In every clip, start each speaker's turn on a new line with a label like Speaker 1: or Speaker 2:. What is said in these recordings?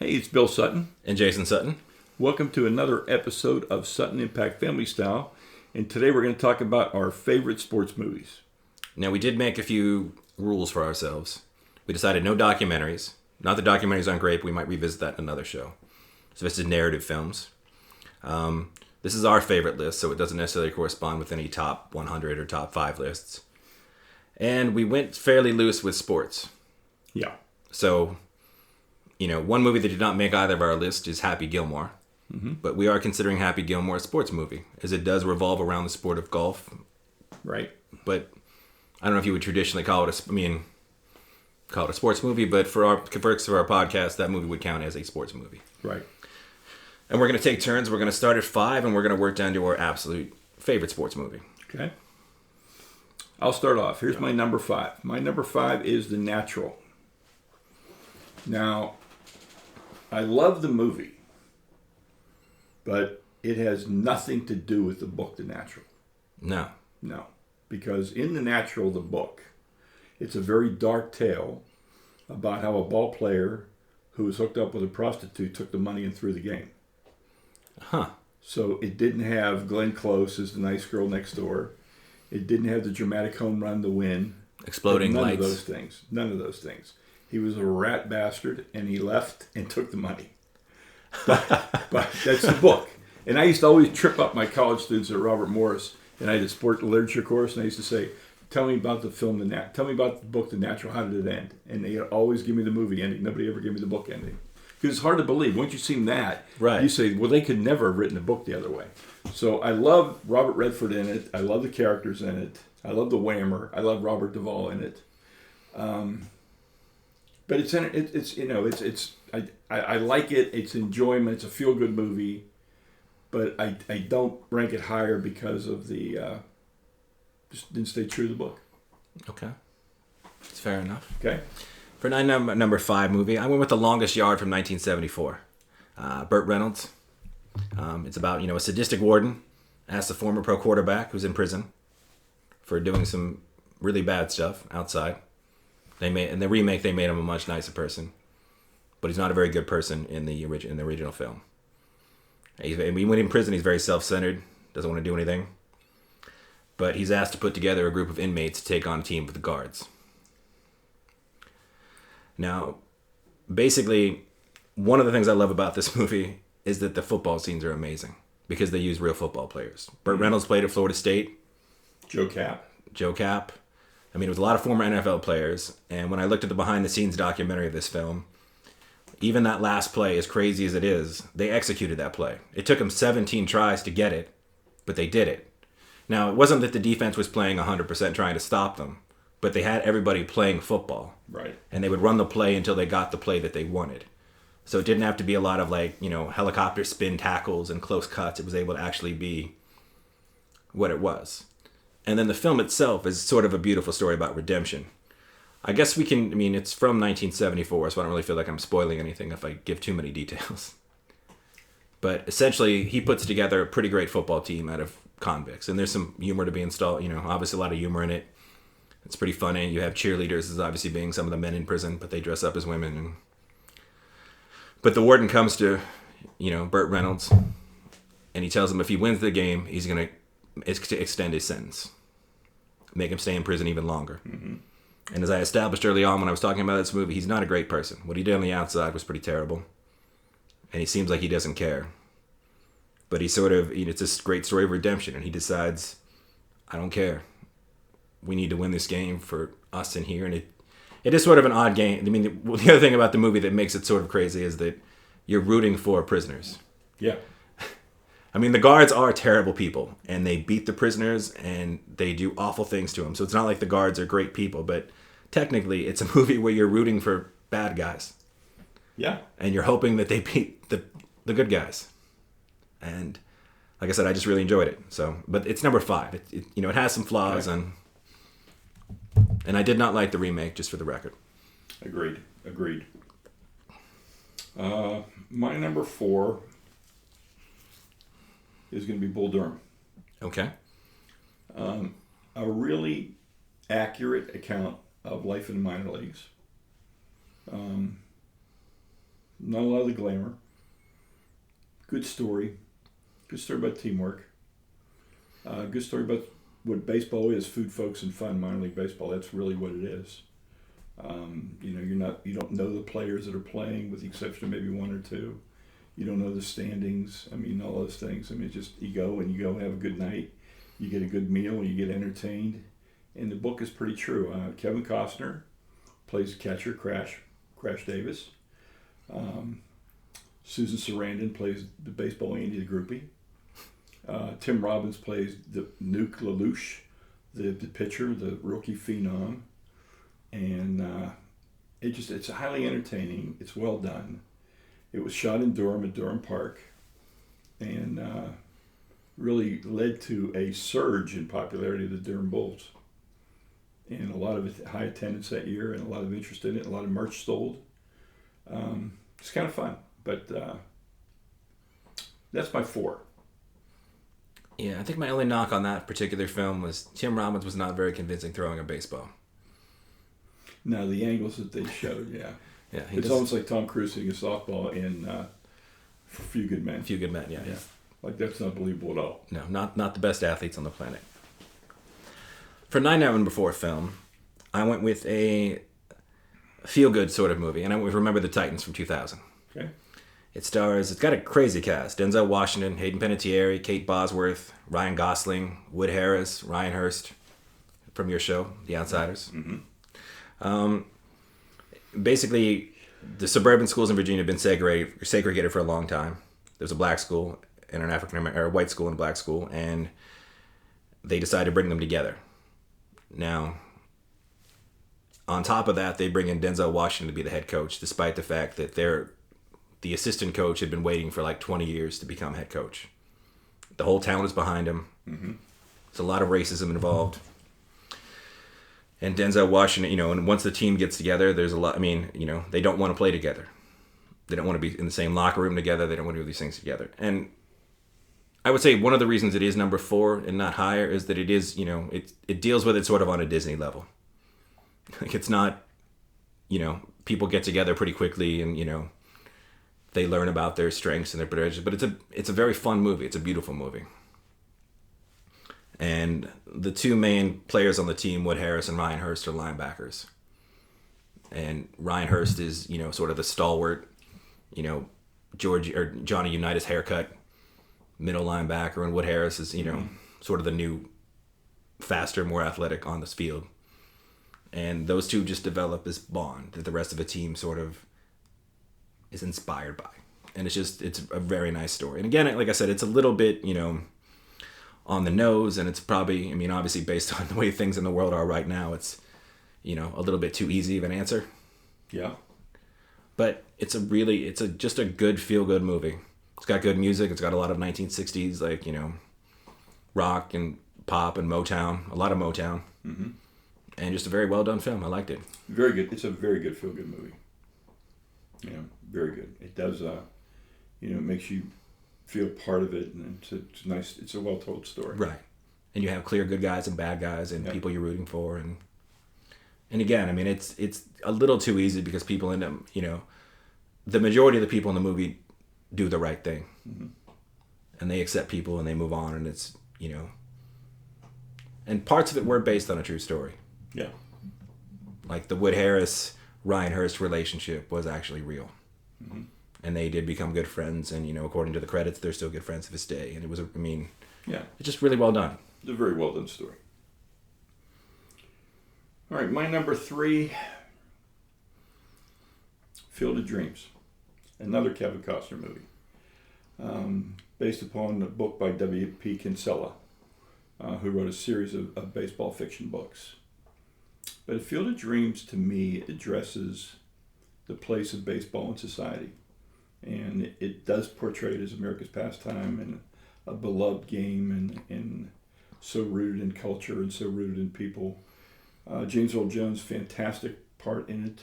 Speaker 1: Hey, it's Bill Sutton.
Speaker 2: And Jason Sutton.
Speaker 1: Welcome to another episode of Sutton Impact Family Style. And today we're going to talk about our favorite sports movies.
Speaker 2: Now, we did make a few rules for ourselves. We decided no documentaries. Not that documentaries aren't great, but we might revisit that in another show. So this is narrative films. This is our favorite list, so it doesn't necessarily correspond with any top 100 or top 5 lists. And we went fairly loose with sports.
Speaker 1: Yeah.
Speaker 2: So, one movie that did not make either of our list is Happy Gilmore. Mm-hmm. But we are considering Happy Gilmore a sports movie, as it does revolve around the sport of golf.
Speaker 1: Right.
Speaker 2: But I don't know if you would traditionally call it a sports movie, but for our podcast, that movie would count as a sports movie.
Speaker 1: Right.
Speaker 2: And we're going to take turns. We're going to start at 5, and we're going to work down to our absolute favorite sports movie.
Speaker 1: Okay. I'll start off. Here's my number 5. My number 5 is The Natural. Now, I love the movie, but it has nothing to do with the book, The Natural.
Speaker 2: No.
Speaker 1: Because in The Natural, the book, it's a very dark tale about how a ball player who was hooked up with a prostitute took the money and threw the game.
Speaker 2: Huh.
Speaker 1: So it didn't have Glenn Close as the nice girl next door. It didn't have the dramatic home run to win.
Speaker 2: Exploding
Speaker 1: None
Speaker 2: lights.
Speaker 1: None of those things. He was a rat bastard, and he left and took the money. But that's the book. And I used to always trip up my college students at Robert Morris, and I had a sport literature course, and I used to say, tell me about the film, tell me about the book, The Natural, how did it end? And they always give me the movie ending. Nobody ever gave me the book ending. Because it's hard to believe. Once you've seen that,
Speaker 2: right,
Speaker 1: you say, well, they could never have written a book the other way. So I love Robert Redford in it. I love the characters in it. I love the Whammer. I love Robert Duvall in it. But I like it. It's enjoyment. It's a feel-good movie. But I don't rank it higher because of the just didn't stay true to the book.
Speaker 2: Okay, that's fair enough.
Speaker 1: Okay.
Speaker 2: For my number 5 movie, I went with The Longest Yard from 1974. Burt Reynolds. It's about a sadistic warden asks a former pro quarterback who's in prison for doing some really bad stuff outside. In the remake they made him a much nicer person, but he's not a very good person in the original film. When in prison, he's very self-centered, doesn't want to do anything. But he's asked to put together a group of inmates to take on a team with the guards. Now, basically, one of the things I love about this movie is that the football scenes are amazing because they use real football players. Burt Reynolds played at Florida State.
Speaker 1: Joe Cap.
Speaker 2: It was a lot of former NFL players. And when I looked at the behind-the-scenes documentary of this film, even that last play, as crazy as it is, they executed that play. It took them 17 tries to get it, but they did it. Now, it wasn't that the defense was playing 100% trying to stop them, but they had everybody playing football.
Speaker 1: Right.
Speaker 2: And they would run the play until they got the play that they wanted. So it didn't have to be a lot of helicopter spin tackles and close cuts. It was able to actually be what it was. And then the film itself is sort of a beautiful story about redemption. I guess it's from 1974, so I don't really feel like I'm spoiling anything if I give too many details. But essentially, he puts together a pretty great football team out of convicts. And there's some humor to be installed, obviously a lot of humor in it. It's pretty funny. You have cheerleaders as obviously being some of the men in prison, but they dress up as women. But the warden comes to, Burt Reynolds, and he tells him if he wins the game, he's going to extend his sentence. Make him stay in prison even longer. Mm-hmm. And as I established early on when I was talking about this movie, he's not a great person. What he did on the outside was pretty terrible. And he seems like he doesn't care. But it's this great story of redemption, and he decides, I don't care. We need to win this game for us in here. And it is sort of an odd game. The other thing about the movie that makes it sort of crazy is that you're rooting for prisoners.
Speaker 1: Yeah.
Speaker 2: The guards are terrible people, and they beat the prisoners, and they do awful things to them. So it's not like the guards are great people, but technically it's a movie where you're rooting for bad guys.
Speaker 1: Yeah.
Speaker 2: And you're hoping that they beat the good guys. And like I said, I just really enjoyed it. So, but it's number 5. It has some flaws, okay. And I did not like the remake, just for the record.
Speaker 1: Agreed. My number 4 is going to be Bull Durham.
Speaker 2: Okay.
Speaker 1: A really accurate account of life in the minor leagues. Not a lot of the glamour. Good story. Good story about teamwork. Good story about what baseball is: food, folks, and fun. Minor league baseball. That's really what it is. You don't know the players that are playing, with the exception of maybe one or two. You don't know the standings. I mean, all those things. I mean, just you go have a good night. You get a good meal, and you get entertained. And the book is pretty true. Kevin Costner plays catcher Crash Davis. Susan Sarandon plays the baseball Andy the groupie. Tim Robbins plays the Nuke LaLoosh, the pitcher, the rookie phenom. And it's highly entertaining. It's well done. It was shot in Durham at Durham Park, and really led to a surge in popularity of the Durham Bulls. And a lot of high attendance that year, and a lot of interest in it, a lot of merch sold. It's kind of fun, but that's my 4.
Speaker 2: Yeah, I think my only knock on that particular film was Tim Robbins was not very convincing throwing a baseball.
Speaker 1: No, the angles that they showed, yeah.
Speaker 2: Yeah,
Speaker 1: it's almost like Tom Cruise hitting a softball in Few Good Men.
Speaker 2: Few Good Men, yeah.
Speaker 1: Like, that's not believable at all.
Speaker 2: No, not the best athletes on the planet. For 9 Hour Before film, I went with a feel-good sort of movie, and I went with Remember the Titans from 2000.
Speaker 1: Okay.
Speaker 2: It's got a crazy cast. Denzel Washington, Hayden Panettiere, Kate Bosworth, Ryan Gosling, Wood Harris, Ryan Hurst, from your show, The Outsiders.
Speaker 1: Mm-hmm.
Speaker 2: Basically, the suburban schools in Virginia have been segregated for a long time. There's a black school and a white school and a black school, and they decided to bring them together. Now, on top of that, they bring in Denzel Washington to be the head coach, despite the fact that the assistant coach had been waiting for like 20 years to become head coach. The whole town is behind him.
Speaker 1: Mm-hmm.
Speaker 2: There's a lot of racism involved. And Denzel Washington, and once the team gets together, there's a lot, they don't want to play together. They don't want to be in the same locker room together. They don't want to do these things together. And I would say one of the reasons it is number 4 and not higher is that it is, it deals with it sort of on a Disney level. Like, it's not, people get together pretty quickly and, they learn about their strengths and their potential. But it's a very fun movie. It's a beautiful movie. And the 2 main players on the team, Wood Harris and Ryan Hurst, are linebackers. And Ryan Hurst is, sort of the stalwart, Johnny Unitas haircut, middle linebacker, and Wood Harris is, sort of the new, faster, more athletic on this field. And those 2 just develop this bond that the rest of the team sort of is inspired by. And it's a very nice story. And again, like I said, it's a little bit, on the nose, and it's probably, obviously based on the way things in the world are right now, it's, a little bit too easy of an answer.
Speaker 1: Yeah.
Speaker 2: But it's just a good feel-good movie. It's got good music. It's got a lot of 1960s, like, rock and pop and Motown, a lot of Motown.
Speaker 1: Mm-hmm.
Speaker 2: And just a very well-done film. I liked it.
Speaker 1: Very good. It's a very good feel-good movie. Very good. It does, it makes you feel part of it, and it's nice. It's a well-told story.
Speaker 2: Right. And you have clear good guys and bad guys and people you're rooting for. And again, it's a little too easy because people end up, the majority of the people in the movie do the right thing.
Speaker 1: Mm-hmm.
Speaker 2: And they accept people and they move on, and it's, and parts of it were based on a true story.
Speaker 1: Yeah.
Speaker 2: Like the Wood Harris Ryan Hurst relationship was actually real.
Speaker 1: Mm-hmm.
Speaker 2: And they did become good friends, and according to the credits, they're still good friends to this day. And it was, it's just really well done.
Speaker 1: It's a very well done story. All right, my number 3, Field of Dreams, another Kevin Costner movie, based upon a book by W.P. Kinsella, who wrote a series of baseball fiction books. But A Field of Dreams, to me, addresses the place of baseball in society. And it does portray it as America's pastime and a beloved game, and so rooted in culture and so rooted in people. James Earl Jones, fantastic part in it.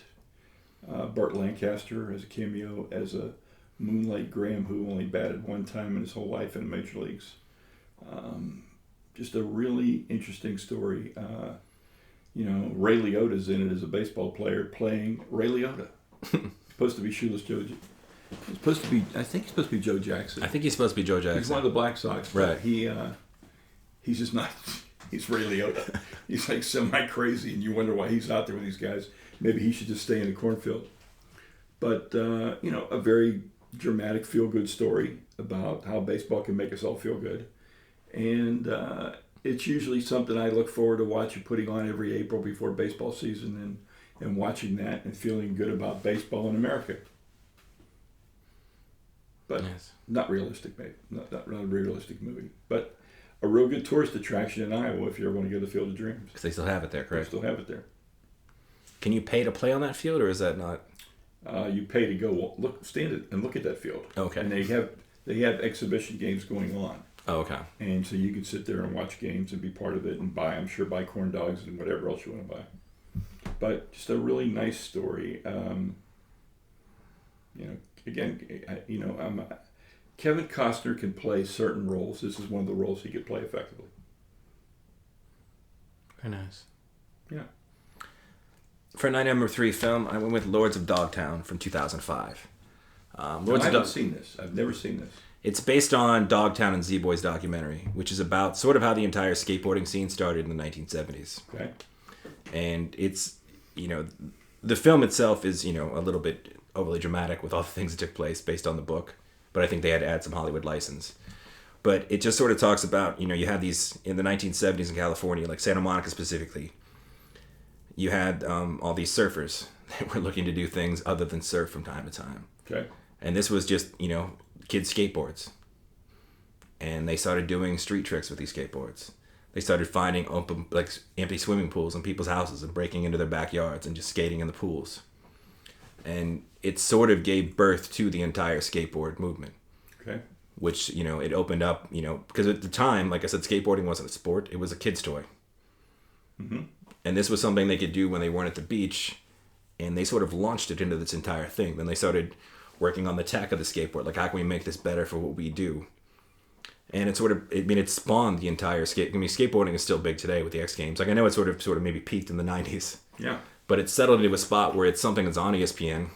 Speaker 1: Burt Lancaster has a cameo as a Moonlight Graham who only batted one time in his whole life in the major leagues. Just a really interesting story. Ray Liotta's in it as a baseball player playing Ray Liotta. Supposed to be Shoeless Joe He's supposed to be. I think he's supposed to be Joe Jackson.
Speaker 2: I think he's supposed to be Joe Jackson.
Speaker 1: He's one of the Black Sox, but
Speaker 2: Right.
Speaker 1: He's just not. He's Ray Liotta. He's like semi-crazy, and you wonder why he's out there with these guys. Maybe he should just stay in the cornfield. But a very dramatic, feel-good story about how baseball can make us all feel good, and it's usually something I look forward to watching, putting on every April before baseball season, and watching that and feeling good about baseball in America. But
Speaker 2: Yes.
Speaker 1: not realistic, maybe. Not a realistic movie. But a real good tourist attraction in Iowa if you ever want to go to the Field of Dreams.
Speaker 2: Because they still have it there,
Speaker 1: They
Speaker 2: correct?
Speaker 1: still have it there.
Speaker 2: Can you pay to play on that field, or is that not?
Speaker 1: You pay to go stand and look at that field.
Speaker 2: Okay.
Speaker 1: And they have exhibition games going on.
Speaker 2: Oh, okay.
Speaker 1: And so you can sit there and watch games and be part of it and buy corn dogs and whatever else you want to buy. But just a really nice story. Kevin Costner can play certain roles. This is one of the roles he could play effectively.
Speaker 2: Very nice.
Speaker 1: Yeah.
Speaker 2: For my number 3 film, I went with Lords of Dogtown from 2005.
Speaker 1: I haven't seen this. I've never seen this.
Speaker 2: It's based on Dogtown and Z-Boys documentary, which is about sort of how the entire skateboarding scene started in the 1970s.
Speaker 1: Okay.
Speaker 2: And it's, the film itself is, a little bit overly dramatic with all the things that took place based on the book. But I think they had to add some Hollywood license. But it just sort of talks about, you had these, in the 1970s in California, like Santa Monica specifically, you had all these surfers that were looking to do things other than surf from time to time.
Speaker 1: Okay.
Speaker 2: And this was just, kids' skateboards. And they started doing street tricks with these skateboards. They started finding empty swimming pools in people's houses and breaking into their backyards and just skating in the pools. And it sort of gave birth to the entire skateboard movement.
Speaker 1: Okay.
Speaker 2: Which, it opened up, because at the time, like I said, skateboarding wasn't a sport. It was a kid's toy.
Speaker 1: Mm-hmm.
Speaker 2: And this was something they could do when they weren't at the beach. And they sort of launched it into this entire thing. Then they started working on the tech of the skateboard. Like, how can we make this better for what we do? And it spawned the entire skateboarding is still big today with the X Games. Like, I know it sort of maybe peaked in the 90s.
Speaker 1: Yeah.
Speaker 2: But it's settled into a spot where it's something that's on ESPN.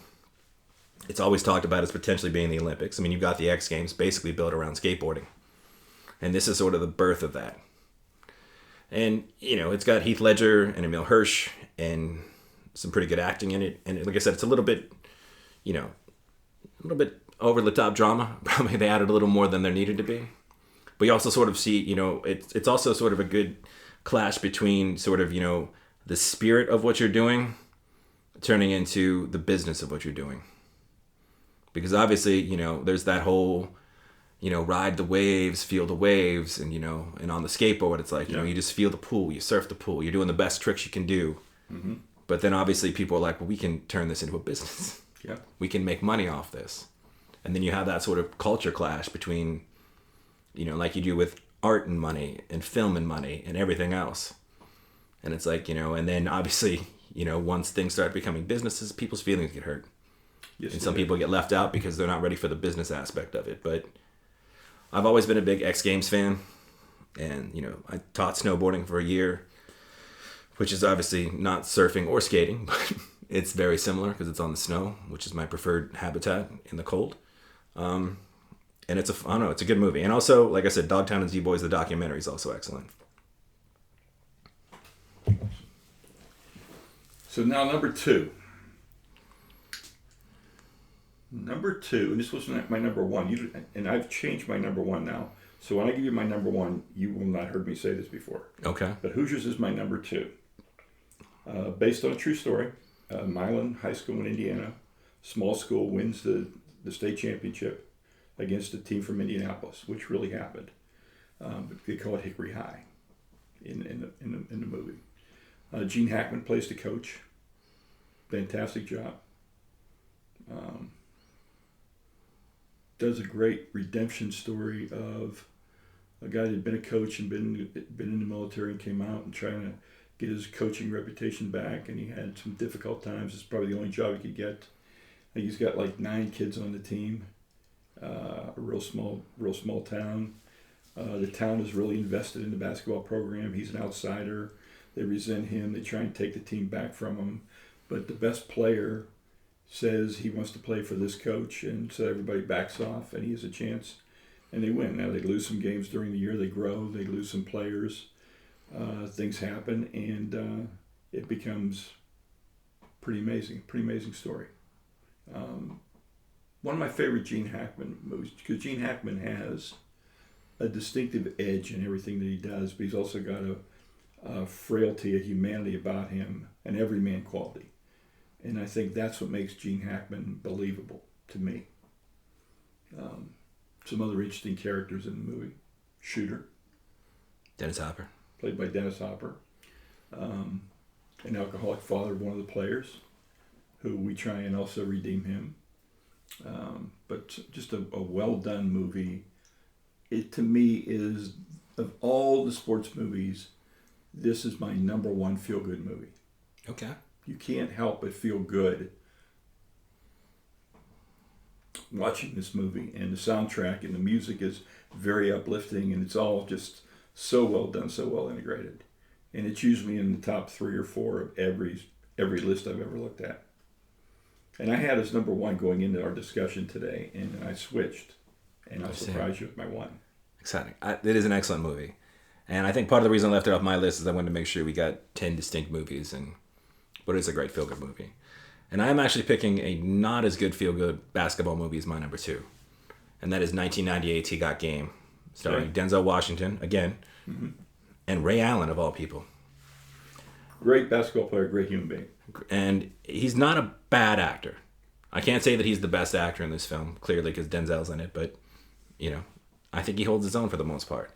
Speaker 2: It's always talked about as potentially being the Olympics. I mean, you've got the X Games basically built around skateboarding. And this is sort of the birth of that. And, it's got Heath Ledger and Emile Hirsch and some pretty good acting in it. And like I said, it's a little bit over the top drama. Probably they added a little more than there needed to be. But you also sort of see, it's also sort of a good clash between sort of, the spirit of what you're doing turning into the business of what you're doing. Because obviously, there's that whole, ride the waves, feel the waves, and, and on the skateboard, it's like, you just feel the pool, you surf the pool, you're doing the best tricks you can do.
Speaker 1: Mm-hmm.
Speaker 2: But then obviously people are like, well, we can turn this into a business.
Speaker 1: Yeah.
Speaker 2: We can make money off this. And then you have that sort of culture clash between, like you do with art and money and film and money and everything else. And it's like, and then obviously, once things start becoming businesses, people's feelings get hurt.
Speaker 1: Yes,
Speaker 2: and some people get left out because they're not ready for the business aspect of it. But I've always been a big X Games fan. And, I taught snowboarding for a year, which is obviously not surfing or skating, but it's very similar because it's on the snow, which is my preferred habitat in the cold. And it's a good movie. And also, like I said, Dogtown and Z-Boys, the documentary is also excellent.
Speaker 1: So now number 2. Number 2, and this was my number 1, and I've changed my number 1 now. So when I give you my number 1, you will not heard me say this before.
Speaker 2: Okay.
Speaker 1: But Hoosiers is my number 2. Based on a true story. Milan High School in Indiana, small school, wins the state championship against a team from Indianapolis, which really happened. But they call it Hickory High in the movie. Gene Hackman plays the coach. Fantastic job. Does a great redemption story of a guy that had been a coach and been in the military and came out and trying to get his coaching reputation back, and he had some difficult times. It's probably the only job he could get. I think he's got like 9 kids on the team. A real small town. The town is really invested in the basketball program. He's an outsider. They resent him. They try and take the team back from him. But the best player says he wants to play for this coach, and so everybody backs off, and he has a chance, and they win. Now, they lose some games during the year. They grow. They lose some players. Things happen, and it becomes pretty amazing story. One of my favorite Gene Hackman movies, because Gene Hackman has a distinctive edge in everything that he does, but he's also got a frailty, a humanity about him, an everyman quality. And I think that's what makes Gene Hackman believable to me. Some other interesting characters in the movie. Shooter.
Speaker 2: Dennis Hopper.
Speaker 1: Played by Dennis Hopper. An alcoholic father of one of the players, who we try and also redeem him. But just a well-done movie. It, to me, is, of all the sports movies, this is my number one feel-good movie.
Speaker 2: Okay.
Speaker 1: You can't help but feel good watching this movie, and the soundtrack and the music is very uplifting, and it's all just so well done, so well integrated, and it's usually in the top 3 or 4 of every list I've ever looked at. And I had as number one going into our discussion today, and I switched, and I'll surprise you with my one.
Speaker 2: Exciting. It is an excellent movie, and I think part of the reason I left it off my list is I wanted to make sure we got 10 distinct movies, but it's a great feel-good movie. And I'm actually picking a not as good feel-good basketball movie as my number 2. And that is 1998's He Got Game, starring Denzel Washington, again, and Ray Allen, of all people.
Speaker 1: Great basketball player, great human being.
Speaker 2: And he's not a bad actor. I can't say that he's the best actor in this film, clearly, because Denzel's in it, but, I think he holds his own for the most part.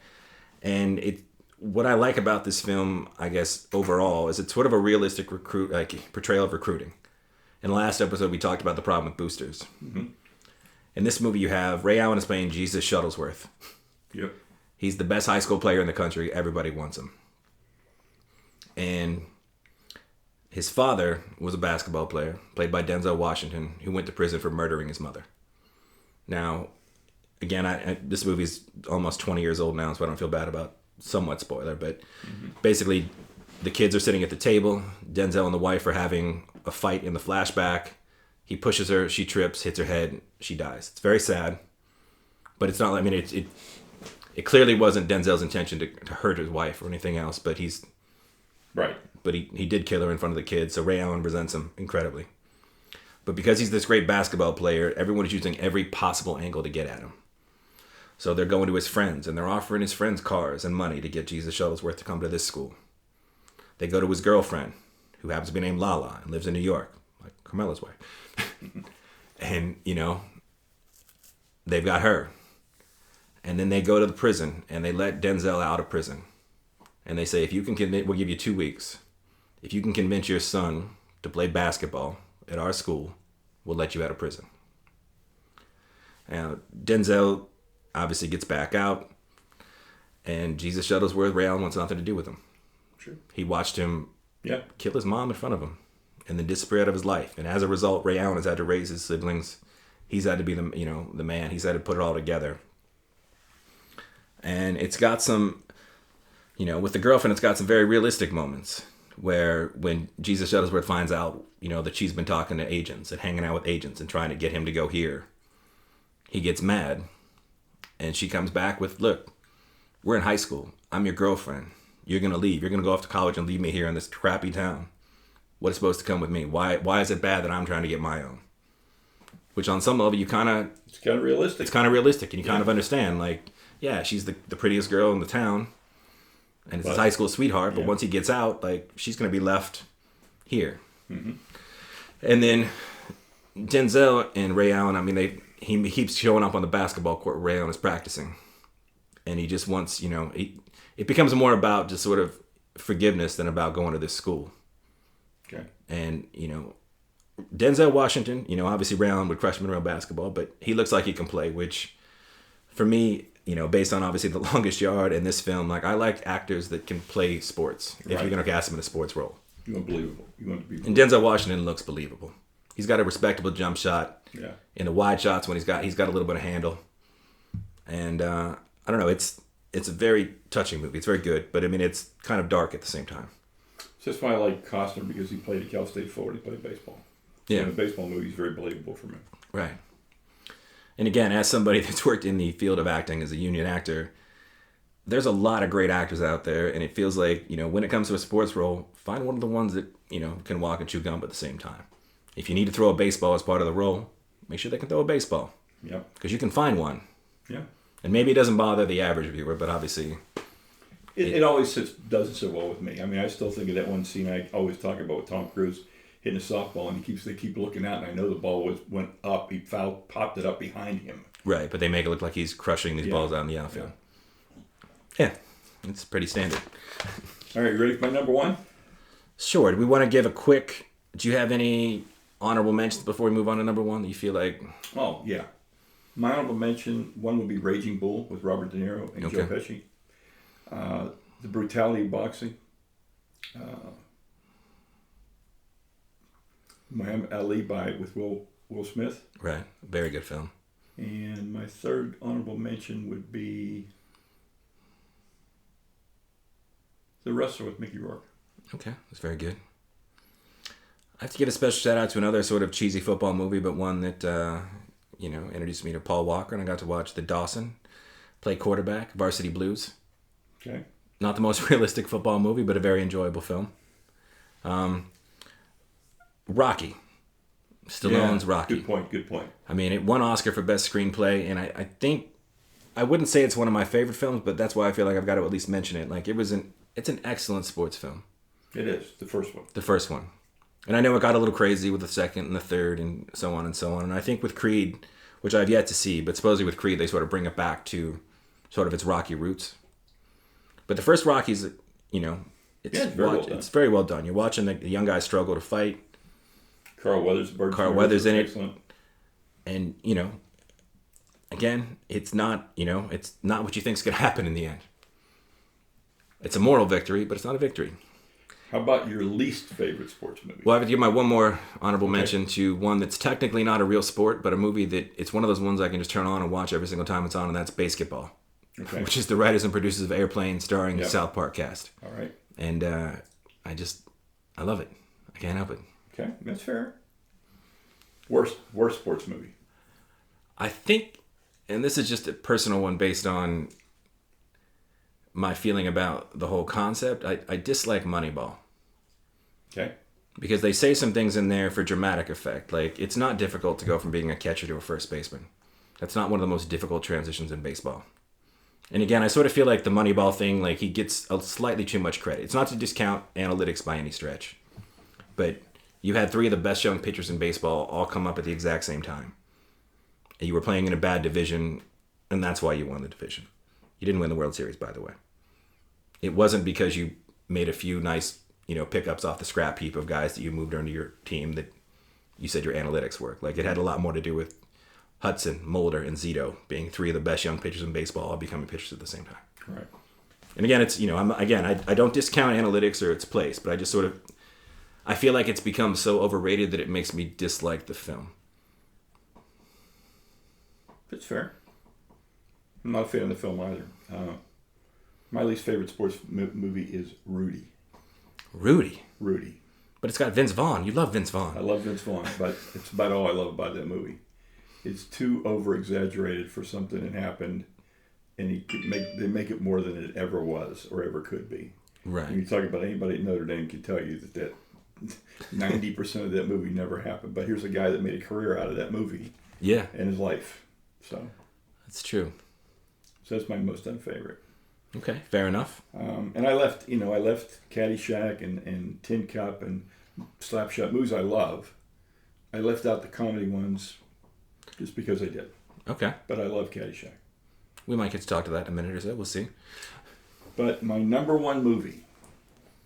Speaker 2: And what I like about this film, I guess, overall, is it's sort of a realistic portrayal of recruiting. In the last episode, we talked about the problem with boosters. Mm-hmm. In this movie, you have Ray Allen is playing Jesus Shuttlesworth.
Speaker 1: Yep.
Speaker 2: He's the best high school player in the country. Everybody wants him. And his father was a basketball player, played by Denzel Washington, who went to prison for murdering his mother. Now, again, this movie's almost 20 years old now, so I don't feel bad about somewhat spoiler, but basically the kids are sitting at the table. Denzel and the wife are having a fight in the flashback. He pushes her, she trips, hits her head, she dies. It's very sad, but it's not, it clearly wasn't Denzel's intention to hurt his wife or anything else, but
Speaker 1: right.
Speaker 2: But he did kill her in front of the kids, so Ray Allen resents him incredibly. But because he's this great basketball player, everyone is using every possible angle to get at him. So they're going to his friends, and they're offering his friends cars and money to get Jesus Shuttlesworth to come to this school. They go to his girlfriend, who happens to be named Lala and lives in New York, like Carmela's wife. And, they've got her. And then they go to the prison, and they let Denzel out of prison. And they say, if you can convince, we'll give you 2 weeks. If you can convince your son to play basketball at our school, we'll let you out of prison. And Denzel obviously gets back out, and Jesus Shuttlesworth, Ray Allen wants nothing to do with him.
Speaker 1: Sure.
Speaker 2: He watched him kill his mom in front of him and then disappear out of his life. And as a result, Ray Allen has had to raise his siblings. He's had to be the man. He's had to put it all together. And it's got some, with the girlfriend, it's got some very realistic moments where when Jesus Shuttlesworth finds out, that she's been talking to agents and hanging out with agents and trying to get him to go here, he gets mad. And she comes back with, look, we're in high school. I'm your girlfriend. You're going to leave. You're going to go off to college and leave me here in this crappy town. What is supposed to come with me? Why is it bad that I'm trying to get my own? Which on some level, it's kind of realistic. It's kind of realistic. And you kind of understand, she's the prettiest girl in the town. And it's his high school sweetheart. But once he gets out, she's going to be left here. Mm-hmm. And then Denzel and Ray Allen, he keeps showing up on the basketball court where Ray Allen is practicing. And he just wants, it becomes more about just sort of forgiveness than about going to this school. Okay. And, Denzel Washington, obviously Ray Allen would crush him in real basketball, but he looks like he can play, which for me, based on obviously The Longest Yard and this film, I like actors that can play sports if you're going to cast them in a sports role.
Speaker 1: You want believable.
Speaker 2: And Denzel Washington looks believable. He's got a respectable jump shot.
Speaker 1: Yeah. In
Speaker 2: the wide shots when he's got a little bit of handle. And I don't know, it's a very touching movie. It's very good, but it's kind of dark at the same time.
Speaker 1: That's why I like Costner, because he played at Cal State Florida. He played baseball.
Speaker 2: Yeah.
Speaker 1: And a baseball movie is very believable for me.
Speaker 2: Right. And again, as somebody that's worked in the field of acting as a union actor, there's a lot of great actors out there, and it feels like, when it comes to a sports role, find one of the ones that, can walk and chew gum at the same time. If you need to throw a baseball as part of the role, make sure they can throw a baseball.
Speaker 1: Yep.
Speaker 2: Because you can find one.
Speaker 1: Yeah.
Speaker 2: And maybe it doesn't bother the average viewer, but obviously...
Speaker 1: It always doesn't sit well with me. I mean, I still think of that one scene I always talk about with Tom Cruise hitting a softball, and they keep looking out, and I know the ball went up. He popped it up behind him.
Speaker 2: Right, but they make it look like he's crushing these balls out in the outfield. Yeah, it's pretty standard.
Speaker 1: All right, you ready for my number one?
Speaker 2: Sure. Do we want to give a quick... Do you have any honorable mentions before we move on to number one that you feel like...
Speaker 1: Oh, yeah. My honorable mention, one would be Raging Bull with Robert De Niro and Joe Pesci. The Brutality of Boxing. Muhammad Ali with Will Smith.
Speaker 2: Right. Very good film.
Speaker 1: And my third honorable mention would be The Wrestler with Mickey Rourke.
Speaker 2: Okay, that's very good. I have to give a special shout out to another sort of cheesy football movie, but one that introduced me to Paul Walker, and I got to watch The Dawson play quarterback, Varsity Blues.
Speaker 1: Okay.
Speaker 2: Not the most realistic football movie, but a very enjoyable film. Rocky. Stallone's Rocky.
Speaker 1: Good point.
Speaker 2: I mean, it won Oscar for Best Screenplay, and I think, I wouldn't say it's one of my favorite films, but that's why I feel like I've got to at least mention it. Like, it's an excellent sports film.
Speaker 1: It is, the first one.
Speaker 2: The first one. And I know it got a little crazy with the second and the third and so on and so on. And I think with Creed, which I've yet to see, but supposedly with Creed, they sort of bring it back to sort of its Rocky roots. But the first Rocky's, it's very well done. You're watching the young guy struggle to fight. Carl Weathers in it. Excellent. And, again, it's not what you think's going to happen in the end. It's a moral victory, but it's not a victory.
Speaker 1: How about your least favorite sports movie?
Speaker 2: Well, I have to give my one more honorable mention to one that's technically not a real sport, but a movie that it's one of those ones I can just turn on and watch every single time it's on, and that's Basketball. Okay. Which is the writers and producers of Airplane, starring the South Park cast.
Speaker 1: All right.
Speaker 2: And I love it. I can't help it.
Speaker 1: Okay, that's fair. Worst sports movie?
Speaker 2: I think, and this is just a personal one based on my feeling about the whole concept, I dislike Moneyball.
Speaker 1: Okay.
Speaker 2: Because they say some things in there for dramatic effect. Like, it's not difficult to go from being a catcher to a first baseman. That's not one of the most difficult transitions in baseball. And again, I sort of feel like the Moneyball thing, like, he gets a slightly too much credit. It's not to discount analytics by any stretch. But you had three of the best young pitchers in baseball all come up at the exact same time. And you were playing in a bad division, and that's why you won the division. You didn't win the World Series, by the way. It wasn't because you made a few nice, pickups off the scrap heap of guys that you moved into your team that you said your analytics worked. Like, it had a lot more to do with Hudson, Mulder, and Zito being three of the best young pitchers in baseball, all becoming pitchers at the same time.
Speaker 1: Right.
Speaker 2: And again, it's, I don't discount analytics or its place, but I just sort of, I feel like it's become so overrated that it makes me dislike the film.
Speaker 1: That's fair. I'm not a fan of the film either. My least favorite sports movie is Rudy.
Speaker 2: Rudy?
Speaker 1: Rudy.
Speaker 2: But it's got Vince Vaughn. You love Vince Vaughn.
Speaker 1: I love Vince Vaughn, but it's about all I love about that movie. It's too over-exaggerated for something that happened, and they make it more than it ever was or ever could be.
Speaker 2: Right.
Speaker 1: When you talk about anybody at Notre Dame can tell you that 90% of that movie never happened. But here's a guy that made a career out of that movie.
Speaker 2: Yeah.
Speaker 1: In his life. So.
Speaker 2: That's true.
Speaker 1: So that's my most unfavorite.
Speaker 2: Okay, fair enough.
Speaker 1: And I left Caddyshack and Tin Cup and Slapshot movies I love. I left out the comedy ones just because I did.
Speaker 2: Okay.
Speaker 1: But I love Caddyshack.
Speaker 2: We might get to talk to that in a minute or so. We'll see.
Speaker 1: But my number one movie,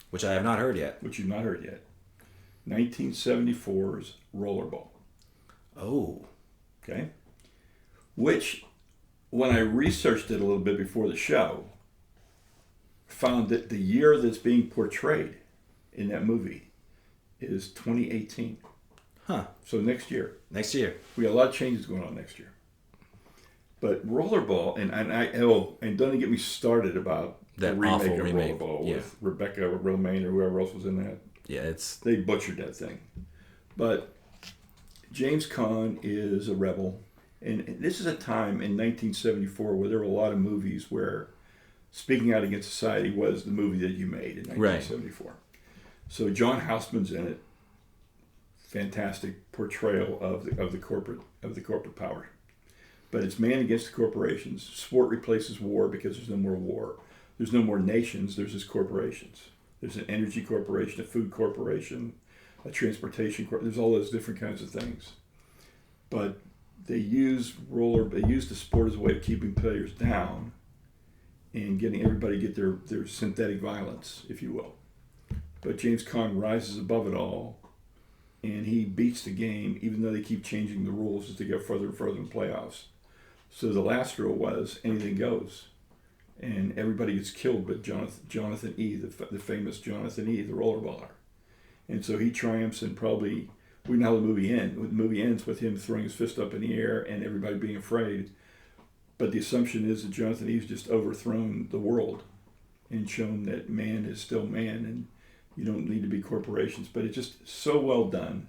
Speaker 2: which I have not heard yet.
Speaker 1: 1974's Rollerball.
Speaker 2: Oh.
Speaker 1: Okay. Which, when I researched it a little bit before the show, found that the year that's being portrayed in that movie is 2018.
Speaker 2: Huh.
Speaker 1: So next year.
Speaker 2: Next year.
Speaker 1: We got a lot of changes going on next year. But Rollerball, and don't get me started about
Speaker 2: that
Speaker 1: the remake
Speaker 2: awful
Speaker 1: of
Speaker 2: remake
Speaker 1: Rollerball with Rebecca Romaine or whoever else was in that.
Speaker 2: Yeah,
Speaker 1: they butchered that thing. But James Caan is a rebel. And this is a time in 1974 where there were a lot of movies where speaking out against society was the movie that you made in 1974. Right. So John Houseman's in it. Fantastic portrayal of the corporate power. But it's man against the corporations. Sport replaces war because there's no more war. There's no more nations. There's just corporations. There's an energy corporation, a food corporation, a transportation corporation. There's all those different kinds of things. But they use the sport as a way of keeping players down and getting everybody to get their synthetic violence, if you will. But James Caan rises above it all, and he beats the game, even though they keep changing the rules as they go further and further in playoffs. So the last rule was anything goes, and everybody gets killed but Jonathan E., the famous Jonathan E., the rollerballer. And so he triumphs, and probably, we know how the movie ends. The movie ends with him throwing his fist up in the air and everybody being afraid. But the assumption is that Jonathan Eve's just overthrown the world and shown that man is still man and you don't need to be corporations. But it's just so well done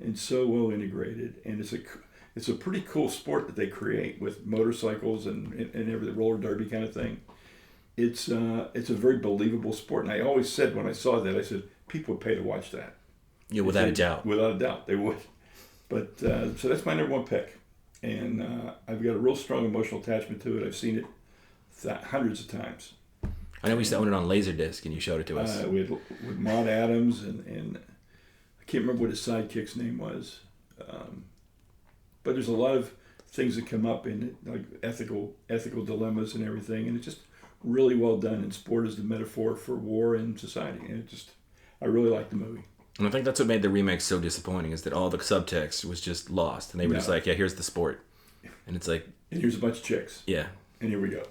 Speaker 1: and so well integrated. And it's a pretty cool sport that they create with motorcycles and everything, roller derby kind of thing. It's a very believable sport. And I always said when I saw that, I said, people would pay to watch that.
Speaker 2: Yeah, without a doubt.
Speaker 1: Without a doubt, they would. But so that's my number one pick. And I've got a real strong emotional attachment to it. I've seen it hundreds of times.
Speaker 2: I know we used to own it on Laserdisc, and you showed it to us.
Speaker 1: With Maud Adams, and I can't remember what his sidekick's name was. But there's a lot of things that come up in it, like ethical dilemmas and everything. And it's just really well done. And sport is the metaphor for war and society. And I really like the movie.
Speaker 2: And I think that's what made the remake so disappointing, is that all the subtext was just lost. And they were just like, yeah, here's the sport. And it's like...
Speaker 1: And here's a bunch of chicks.
Speaker 2: Yeah.
Speaker 1: And here we go.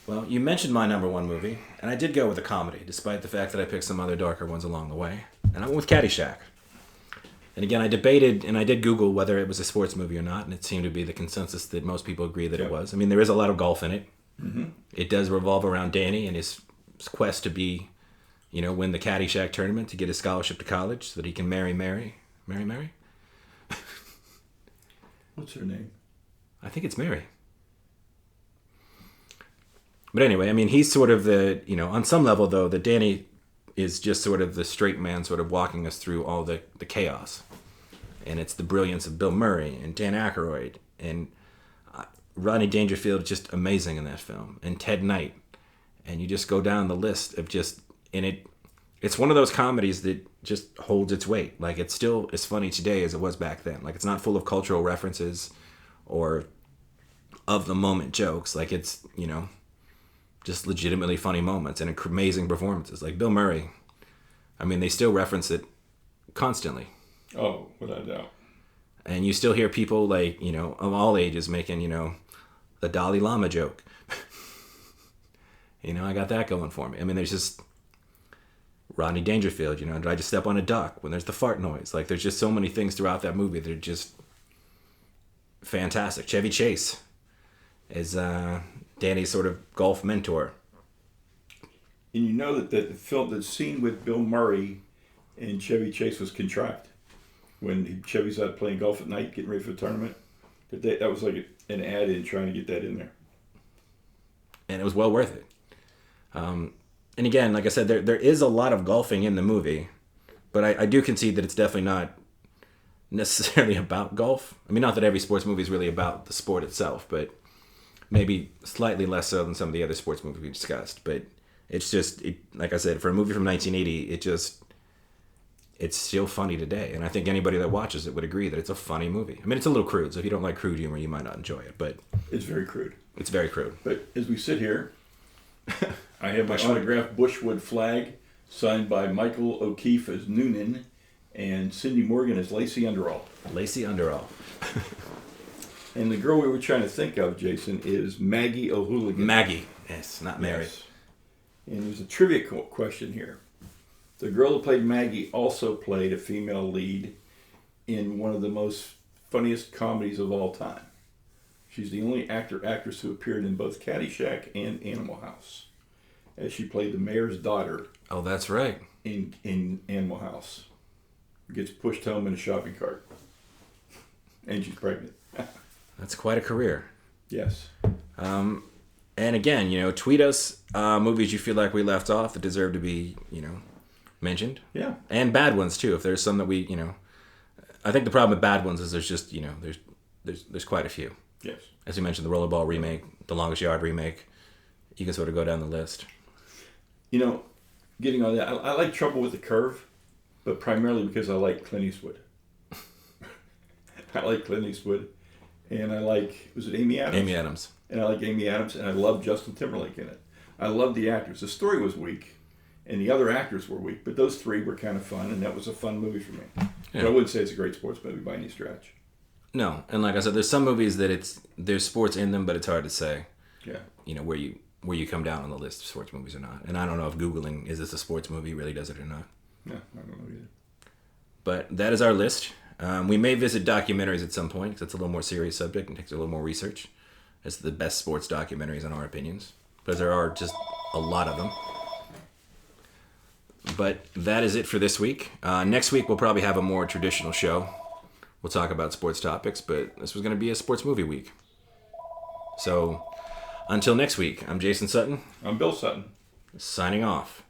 Speaker 2: Well, you mentioned my number one movie, and I did go with a comedy, despite the fact that I picked some other darker ones along the way. And I went with Caddyshack. And again, I debated, and I did Google whether it was a sports movie or not, and it seemed to be the consensus that most people agree that it was. I mean, there is a lot of golf in it. Mm-hmm. It does revolve around Danny and his quest to be... win the Caddyshack tournament to get a scholarship to college so that he can marry Mary. Mary?
Speaker 1: What's her name?
Speaker 2: I think it's Mary. But anyway, I mean, he's sort of the, on some level, though, that Danny is just sort of the straight man sort of walking us through all the chaos. And it's the brilliance of Bill Murray and Dan Aykroyd. And Rodney Dangerfield is just amazing in that film. And Ted Knight. And you just go down the list of just... And it's one of those comedies that just holds its weight. Like, it's still as funny today as it was back then. Like, it's not full of cultural references or of the moment jokes. Like, it's, just legitimately funny moments and amazing performances. Like Bill Murray, I mean, they still reference it constantly.
Speaker 1: Oh, without a doubt.
Speaker 2: And you still hear people like, of all ages making, the Dalai Lama joke. I got that going for me. I mean, there's just... Rodney Dangerfield, did I just step on a duck when there's the fart noise? Like, there's just so many things throughout that movie that are just fantastic. Chevy Chase is Danny's sort of golf mentor.
Speaker 1: And that the scene with Bill Murray and Chevy Chase was contrived. When Chevy's out playing golf at night, getting ready for the tournament. That was like an add-in trying to get that in there.
Speaker 2: And it was well worth it. And again, like I said, there is a lot of golfing in the movie, but I do concede that it's definitely not necessarily about golf. I mean, not that every sports movie is really about the sport itself, but maybe slightly less so than some of the other sports movies we discussed. But it's just, like I said, for a movie from 1980, it's still funny today. And I think anybody that watches it would agree that it's a funny movie. I mean, it's a little crude, so if you don't like crude humor, you might not enjoy it. But
Speaker 1: it's very crude.
Speaker 2: It's very crude.
Speaker 1: But as we sit here... I have my autographed Bushwood flag signed by Michael O'Keefe as Noonan and Cindy Morgan as Lacey Underall.
Speaker 2: Lacey Underall.
Speaker 1: And the girl we were trying to think of, Jason, is Maggie O'Hooligan.
Speaker 2: Maggie. Yes, not Mary. Yes.
Speaker 1: And there's a trivia question here. The girl who played Maggie also played a female lead in one of the most funniest comedies of all time. She's the only actress who appeared in both Caddyshack and Animal House, as she played the mayor's daughter.
Speaker 2: Oh, that's right.
Speaker 1: In Animal House. gets pushed home in a shopping cart. And she's pregnant.
Speaker 2: That's quite a career.
Speaker 1: Yes.
Speaker 2: And again, tweet us movies you feel like we left off that deserve to be, mentioned.
Speaker 1: Yeah.
Speaker 2: And bad ones too. If there's some that we, I think the problem with bad ones is there's just, there's quite a few.
Speaker 1: Yes.
Speaker 2: As you mentioned, the Rollerball remake, the Longest Yard remake. You can sort of go down the list.
Speaker 1: Getting on that, I like Trouble with the Curve, but primarily because I like Clint Eastwood. I like Clint Eastwood, and I like, was it Amy Adams?
Speaker 2: Amy Adams.
Speaker 1: And I like Amy Adams, and I love Justin Timberlake in it. I love the actors. The story was weak, and the other actors were weak, but those three were kind of fun, and that was a fun movie for me. Yeah. But I wouldn't say it's a great sports movie by any stretch.
Speaker 2: No, and like I said, there's some movies that there's sports in them, but it's hard to say.
Speaker 1: Yeah.
Speaker 2: Where you come down on the list of sports movies or not. And I don't know if Googling is this a sports movie really does it or not.
Speaker 1: No, I don't know either.
Speaker 2: But that is our list. We may visit documentaries at some point because it's a little more serious subject and takes a little more research. It's the best sports documentaries in our opinions, because there are just a lot of them. But that is it for this week. Next week we'll probably have a more traditional show. We'll talk about sports topics, but this was going to be a sports movie week. So until next week, I'm Jason Sutton.
Speaker 1: I'm Bill Sutton.
Speaker 2: Signing off.